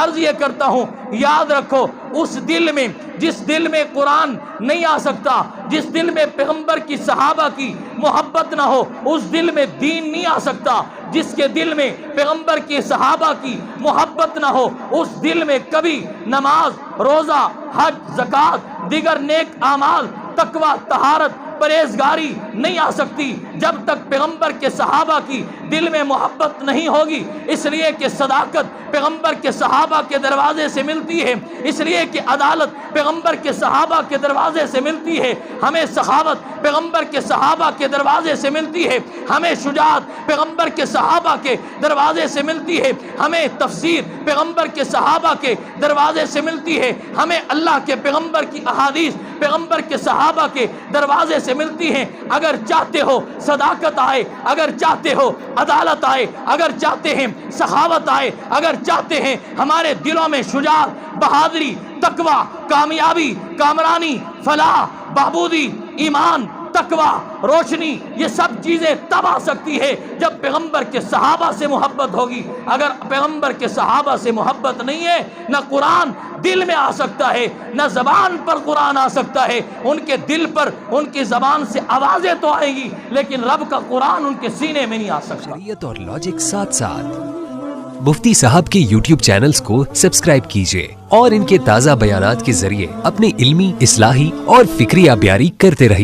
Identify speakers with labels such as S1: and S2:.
S1: عرض یہ کرتا ہوں، یاد رکھو اس دل میں، جس دل میں قرآن نہیں آ سکتا، جس دل میں پیغمبر کی صحابہ کی محبت نہ ہو، اس دل میں دین نہیں آ سکتا۔ جس کے دل میں پیغمبر کی صحابہ کی محبت نہ ہو، اس دل میں کبھی نماز، روزہ، حج، زکوٰۃ، دیگر نیک اعمال، تقویٰ، طہارت، پرہیزگاری نہیں آ سکتی جب تک پیغمبر کے صحابہ کی دل میں محبت نہیں ہوگی۔ اس لیے کہ صداقت پیغمبر کے صحابہ کے دروازے سے ملتی ہے، اس لیے کہ عدالت پیغمبر کے صحابہ کے دروازے سے ملتی ہے، ہمیں سخاوت پیغمبر کے صحابہ کے دروازے سے ملتی ہے، ہمیں شجاعت پیغمبر کے صحابہ کے دروازے سے ملتی ہے، ہمیں تفسیر پیغمبر کے صحابہ کے دروازے سے ملتی ہے، ہمیں اللہ کے پیغمبر کی احادیث پیغمبر کے صحابہ کے دروازے سے ملتی ہیں۔ اگر چاہتے ہو صداقت آئے، اگر چاہتے ہو عدالت آئے، اگر چاہتے ہیں سخاوت آئے، اگر چاہتے ہیں ہمارے دلوں میں شجاعت، بہادری، تقویٰ، کامیابی، کامرانی، فلاح، بہبودی، ایمان، تقویٰ، روشنی، یہ سب چیزیں تب آ سکتی ہے جب پیغمبر کے صحابہ سے محبت ہوگی۔ اگر پیغمبر کے صحابہ سے محبت نہیں ہے، نہ قرآن دل میں آ سکتا ہے، نہ زبان پر قرآن آ سکتا ہے۔ ان کے دل پر، ان کی زبان سے آوازیں تو آئیں گی، لیکن رب کا قرآن ان کے سینے میں نہیں آ سکتا۔
S2: شریعت اور لاجک ساتھ ساتھ مفتی صاحب کے یوٹیوب چینلز کو سبسکرائب کیجئے اور ان کے تازہ بیانات کے ذریعے اپنے علمی، اصلاحی اور فکری آبیاری کرتے رہیے۔